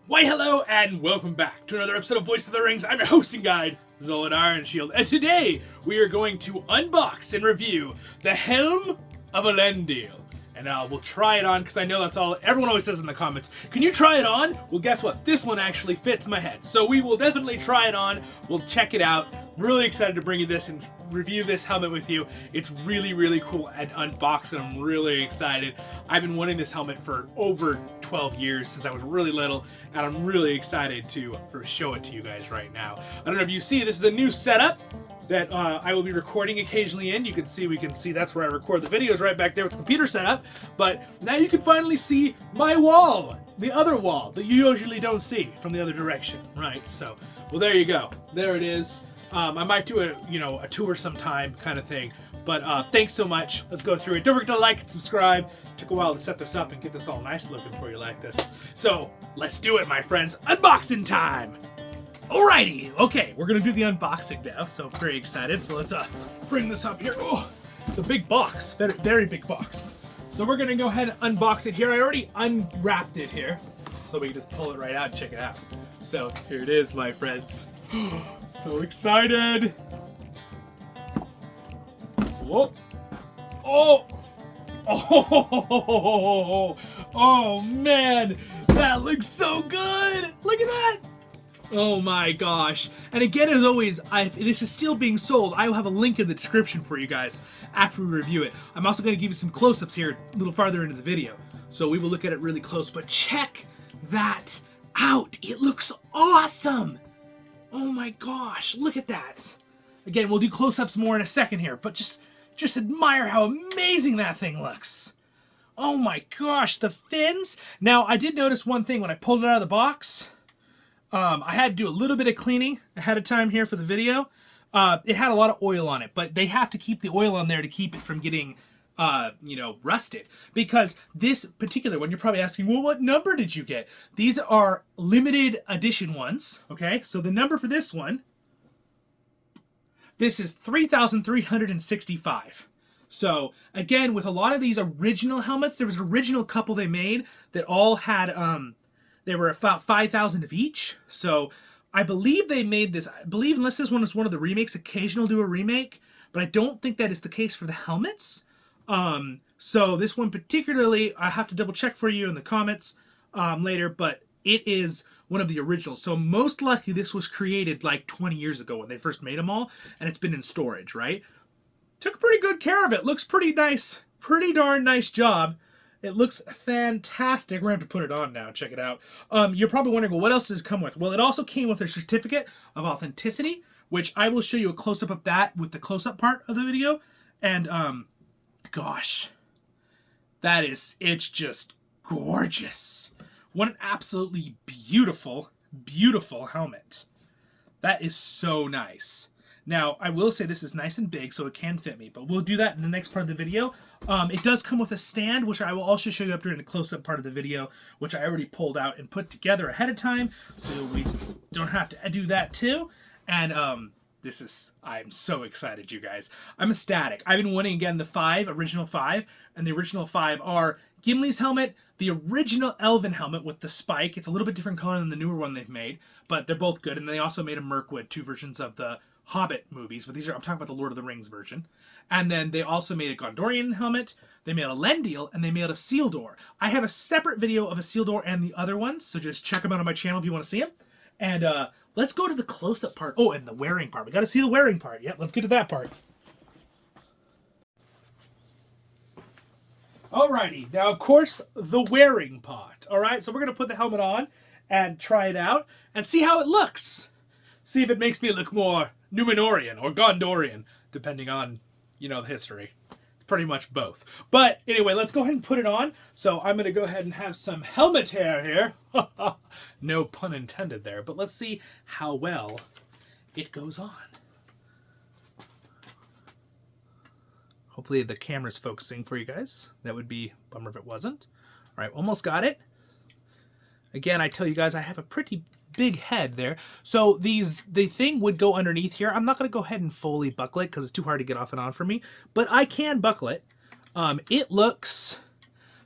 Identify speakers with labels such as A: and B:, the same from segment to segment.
A: Why hello and welcome back to another episode of Voice of the Rings. I'm your hosting guide, Zollin Ironshield, and today we are going to unbox and review the Helm of Elendil. And we'll try it on, because I know that's all everyone always says in the comments. Can you try it on? Well, guess what? This one actually fits my head. So we will definitely try it on. We'll check it out. Really excited to bring you this and review this helmet with you. It's really, really cool and unboxed, and I'm really excited. I've been wanting this helmet for over 12 years, since I was really little, and I'm really excited to show it to you guys right now. I don't know if you see, this is a new setup that I will be recording occasionally in. You can see, we can see that's where I record the videos, right back there with the computer setup. But now you can finally see my wall, the other wall that you usually don't see from the other direction, right? So, well, there you go. There it is. I might do a tour sometime kind of thing. But thanks so much. Let's go through it. Don't forget to like and subscribe. Took a while to set this up and get this all nice looking for you like this. So let's do it, my friends. Unboxing time. Alrighty, okay, we're gonna do the unboxing now, so very excited. So let's bring this up here. Oh, it's a big box, very, very big box. So we're gonna go ahead and unbox it here. I already unwrapped it here, so we can just pull it right out and check it out. So here it is, my friends. So excited. Whoa. Oh. Oh man, that looks so good. Look at that. Oh my gosh. And again, as always, this is still being sold. I will have a link in the description for you guys after we review it. I'm also going to give you some close-ups here a little farther into the video. So we will look at it really close, but check that out. It looks awesome. Oh my gosh, look at that. Again, we'll do close-ups more in a second here, but just admire how amazing that thing looks. Oh my gosh, the fins. Now, I did notice one thing when I pulled it out of the box. I had to do a little bit of cleaning ahead of time here for the video. It had a lot of oil on it, but they have to keep the oil on there to keep it from getting, rusted. Because this particular one, you're probably asking, well, what number did you get? These are limited edition ones, okay? So the number for this one, this is 3,365. So, again, with a lot of these original helmets, there was an original couple they made that all had, they were about 5,000 of each. So I believe they made this, unless this one is one of the remakes, occasionally do a remake, but I don't think that is the case for the helmets. So this one particularly, I have to double check for you in the comments later, but it is one of the originals. So most likely this was created like 20 years ago when they first made them all, and it's been in storage, right? Took pretty good care of it. Looks pretty nice. Pretty darn nice job. It looks fantastic. We're going to have to put it on now. Check it out. You're probably wondering, well, what else does it come with? Well, it also came with a certificate of authenticity, which I will show you a close-up of that with the close-up part of the video. And, gosh, it's just gorgeous. What an absolutely beautiful, beautiful helmet. That is so nice. Now, I will say this is nice and big, so it can fit me, but we'll do that in the next part of the video. It does come with a stand, which I will also show you up during the close-up part of the video, which I already pulled out and put together ahead of time, so we don't have to do that too. And I'm so excited, you guys. I'm ecstatic. I've been wanting, again, the original five, and the original five are Gimli's helmet, the original Elven helmet with the spike. It's a little bit different color than the newer one they've made, but they're both good. And they also made a Mirkwood, two versions of the Hobbit movies, but I'm talking about the Lord of the Rings version. And then they also made a Gondorian helmet, they made a Elendil, and they made a Isildur. I have a separate video of a Isildur and the other ones, so just check them out on my channel if you want to see them. And let's go to the close-up part. Oh, and the wearing part. We got to see the wearing part. Yeah, let's get to that part. Alrighty, now of course, the wearing part. Alright, so we're going to put the helmet on and try it out and see how it looks. See if it makes me look more Númenorian or Gondorian, depending on, the history. Pretty much both. But anyway, let's go ahead and put it on. So I'm going to go ahead and have some helmet hair here. No pun intended there, but let's see how well it goes on. Hopefully the camera's focusing for you guys. That would be a bummer if it wasn't. All right, almost got it. Again, I tell you guys, I have a pretty big head there. So the thing would go underneath here. I'm not going to go ahead and fully buckle it because it's too hard to get off and on for me, but I can buckle it. It looks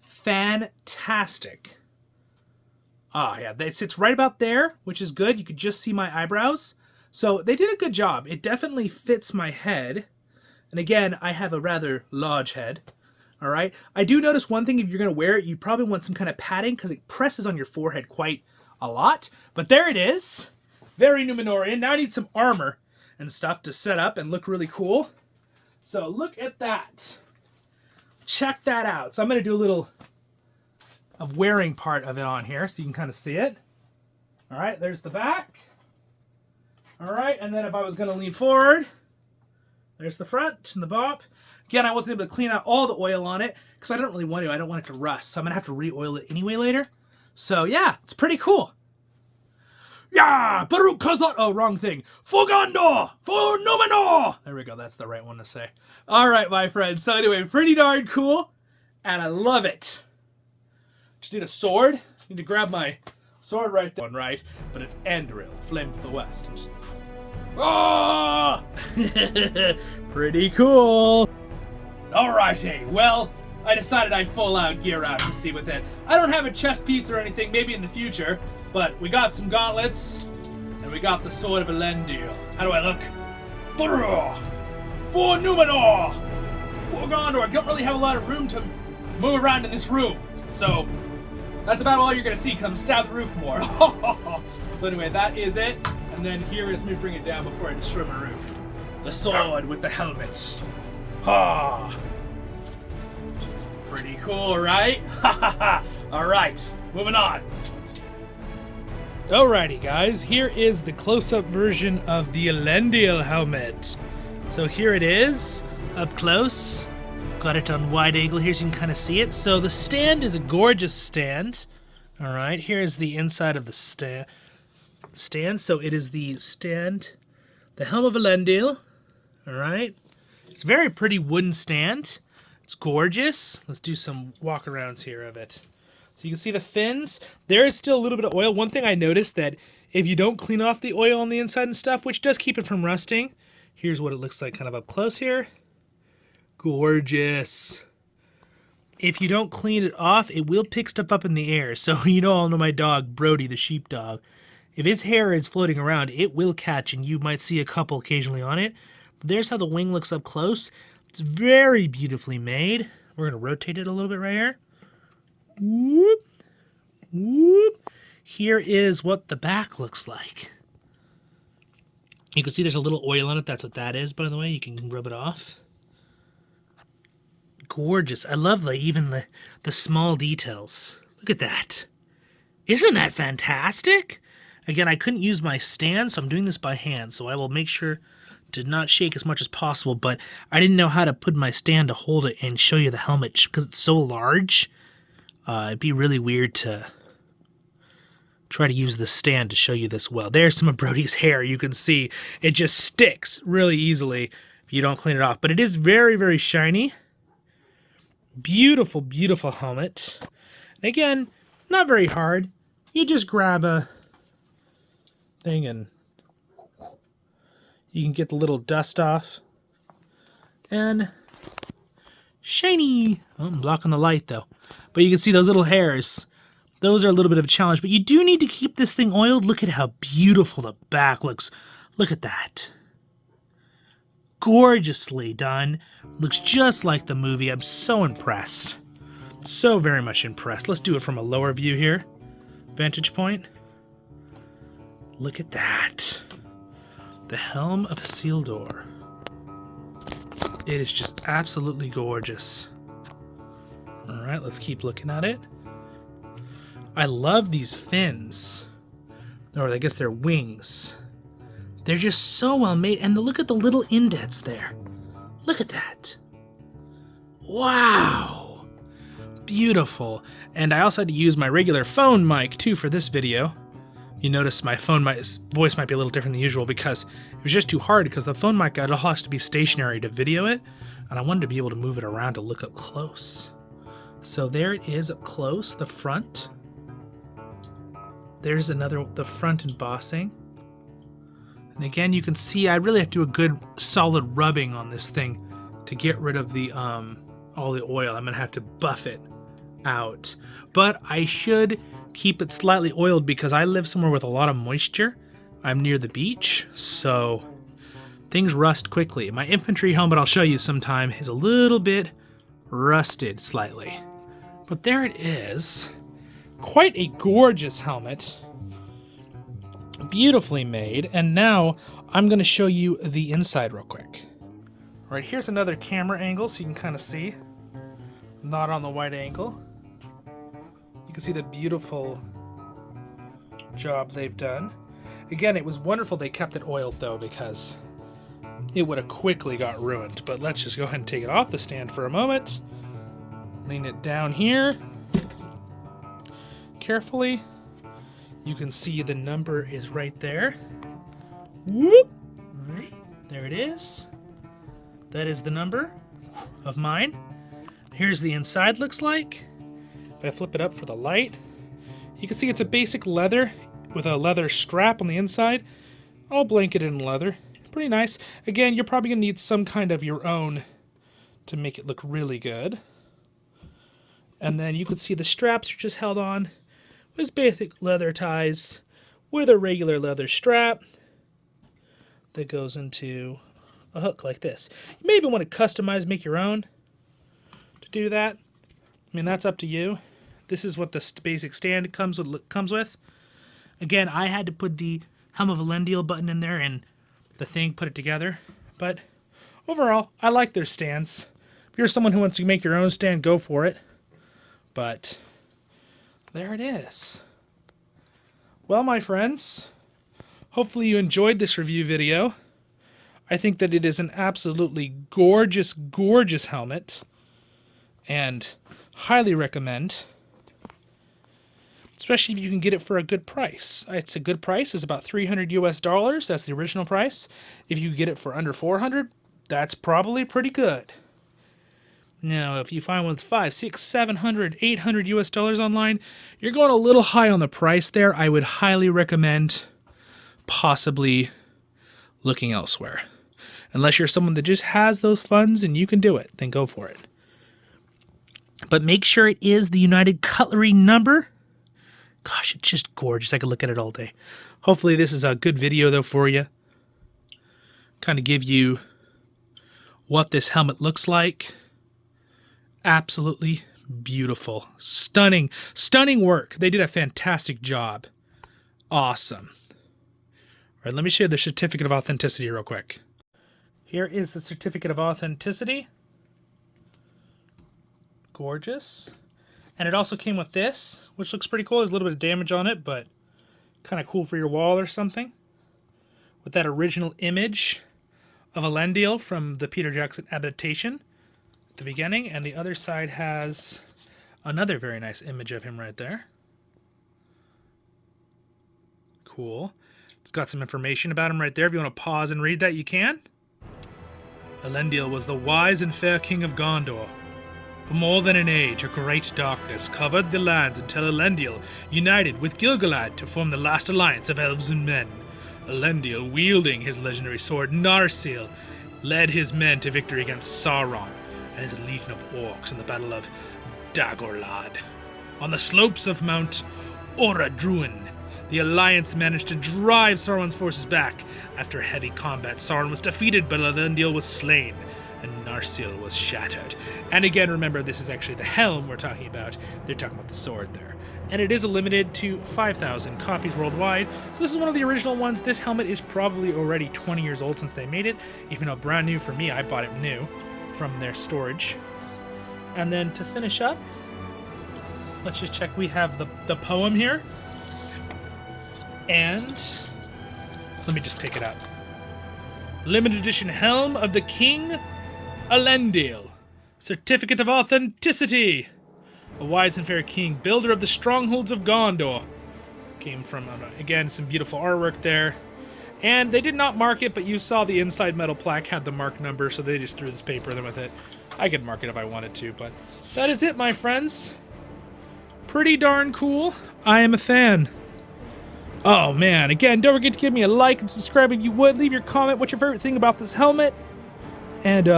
A: fantastic. Ah, yeah, it sits right about there, which is good. You could just see my eyebrows. So they did a good job. It definitely fits my head. And again, I have a rather large head. All right. I do notice one thing, if you're going to wear it, you probably want some kind of padding because it presses on your forehead quite a lot. But there it is. Very Numenorian. Now I need some armor and stuff to set up and look really cool. So look at that. Check that out. So I'm going to do a little of wearing part of it on here so you can kind of see it. All right, there's the back. All right, and then if I was going to lean forward, there's the front and the bop. Again, I wasn't able to clean out all the oil on it because I don't really want to. I don't want it to rust, so I'm going to have to re-oil it anyway later. So yeah, it's pretty cool. Yeah, Baruch Kazat. Oh, wrong thing. For GONDOR, for Numenor. There we go. That's the right one to say. All right, my friends. So anyway, pretty darn cool, and I love it. Just need a sword. Need to grab my sword right there. One right, but it's Endril, Flame of the West. And just, oh! Pretty cool. Alrighty, well, I decided I'd full out gear out to see with it. I don't have a chest piece or anything, maybe in the future, but we got some gauntlets, and we got the sword of Elendil. How do I look? For Numenor! For GONDOR! I don't really have a lot of room to move around in this room, so that's about all you're gonna see, come stab the roof more. So anyway, that is it, and then here is me bring it down before I destroy my roof. The sword with the helmets. Ah! Pretty cool, right? Alright, moving on. Alrighty, guys, here is the close-up version of the Elendil helmet. So here it is, up close. Got it on wide angle here so you can kind of see it. So the stand is a gorgeous stand. Alright, here's the inside of the stand. So it is the stand, the Helm of Elendil. Alright. It's a very pretty wooden stand. It's gorgeous. Let's do some walk-arounds here of it. So you can see the fins. There is still a little bit of oil. One thing I noticed that if you don't clean off the oil on the inside and stuff, which does keep it from rusting, here's what it looks like kind of up close here. Gorgeous. If you don't clean it off, it will pick stuff up in the air. So you know, all know my dog, Brody, the sheepdog. If his hair is floating around, it will catch, and you might see a couple occasionally on it. But there's how the wing looks up close. It's very beautifully made. We're going to rotate it a little bit right here. Whoop. Whoop. Here is what the back looks like. You can see there's a little oil on it. That's what that is, by the way. You can rub it off. Gorgeous. I love even the small details. Look at that. Isn't that fantastic? Again, I couldn't use my stand, so I'm doing this by hand. So I will make sure to not shake as much as possible, but I didn't know how to put my stand to hold it and show you the helmet because it's so large. It'd be really weird to try to use the stand to show you this well. There's some of Brody's hair. You can see it just sticks really easily if you don't clean it off, but it is very, very shiny. Beautiful, beautiful helmet. And again, not very hard. You just grab a thing and you can get the little dust off. And shiny. Oh, I'm blocking the light though. But you can see those little hairs. Those are a little bit of a challenge. But you do need to keep this thing oiled. Look at how beautiful the back looks. Look at that. Gorgeously done. Looks just like the movie. I'm so impressed. So very much impressed. Let's do it from a lower view here. Vantage point. Look at that. The Helm of Isildur. It is just absolutely gorgeous. Alright, let's keep looking at it. I love these fins. Or I guess they're wings. They're just so well made. And look at the little indents there. Look at that. Wow. Beautiful. And I also had to use my regular phone mic too for this video. You notice my phone voice might be a little different than usual because it was just too hard because the phone mic all has to be stationary to video it. And I wanted to be able to move it around to look up close. So there it is up close, the front. There's the front embossing. And again, you can see I really have to do a good solid rubbing on this thing to get rid of the all the oil. I'm gonna have to buff it out. But I should keep it slightly oiled because I live somewhere with a lot of moisture. I'm near the beach, so things rust quickly. My infantry helmet, I'll show you sometime, is a little bit rusted slightly. But there it is. Quite a gorgeous helmet. Beautifully made. And now I'm going to show you the inside real quick. All right, here's another camera angle so you can kind of see. Not on the wide angle. You can see the beautiful job they've done. Again, it was wonderful they kept it oiled though, because it would have quickly got ruined. But let's just go ahead and take it off the stand for a moment. Lean it down here. Carefully. You can see the number is right there. Whoop! There it is. That is the number of mine. Here's the inside looks like. If I flip it up for the light, you can see it's a basic leather with a leather strap on the inside, all blanketed in leather. Pretty nice. Again, you're probably going to need some kind of your own to make it look really good. And then you can see the straps are just held on with basic leather ties with a regular leather strap that goes into a hook like this. You may even want to customize, make your own to do that. I mean, that's up to you. This is what the basic stand comes with. Again, I had to put the Helm of Elendil button in there and the thing put it together. But overall, I like their stands. If you're someone who wants to make your own stand, go for it. But there it is. Well, my friends, hopefully you enjoyed this review video. I think that it is an absolutely gorgeous, gorgeous helmet, and highly recommend, especially if you can get it for a good price. It's a good price. It's about $300 US. That's the original price. If you get it for under $400, that's probably pretty good. Now, if you find one with $500, $600, $700, $800 US online, you're going a little high on the price there. I would highly recommend possibly looking elsewhere. Unless you're someone that just has those funds and you can do it, then go for it. But make sure it is the United Cutlery number. Gosh, it's just gorgeous. I could look at it all day. Hopefully this is a good video, though, for you. Kind of give you what this helmet looks like. Absolutely beautiful. Stunning. Stunning work. They did a fantastic job. Awesome. All right, let me show you the certificate of authenticity real quick. Here is the certificate of authenticity. Gorgeous. And it also came with this, which looks pretty cool. There's a little bit of damage on it, but kind of cool for your wall or something. With that original image of Elendil from the Peter Jackson adaptation at the beginning. And the other side has another very nice image of him right there. Cool. It's got some information about him right there. If you want to pause and read that, you can. Elendil was the wise and fair king of Gondor. For more than an age, a great darkness covered the lands until Elendil united with Gil-galad to form the last alliance of elves and men. Elendil, wielding his legendary sword Narsil, led his men to victory against Sauron and his legion of orcs in the Battle of Dagorlad. On the slopes of Mount Oradruin, the Alliance managed to drive Sauron's forces back. After heavy combat, Sauron was defeated, but Elendil was slain, and Narsil was shattered. And again, remember, this is actually the Helm we're talking about. They're talking about the sword there. And it is limited to 5,000 copies worldwide. So this is one of the original ones. This helmet is probably already 20 years old since they made it. Even though brand new for me, I bought it new from their storage. And then to finish up, let's just check. We have the poem here. And let me just pick it up. Limited edition Helm of the King Elendil. Certificate of Authenticity. A wise and fair king, builder of the strongholds of Gondor. Came from, again, some beautiful artwork there. And they did not mark it, but you saw the inside metal plaque had the mark number, so they just threw this paper in with it. I could mark it if I wanted to, but that is it, my friends. Pretty darn cool. I am a fan. Oh man, again, don't forget to give me a like and subscribe if you would. Leave your comment, what's your favorite thing about this helmet. And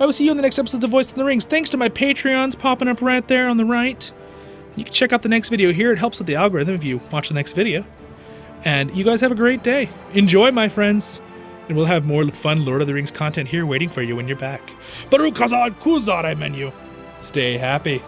A: I will see you in the next episodes of Voice in the Rings. Thanks to my Patreons popping up right there on the right. You can check out the next video here. It helps with the algorithm if you watch the next video. And you guys have a great day. Enjoy, my friends. And we'll have more fun Lord of the Rings content here waiting for you when you're back. Baruch Khazad Kuzar menu. Stay happy.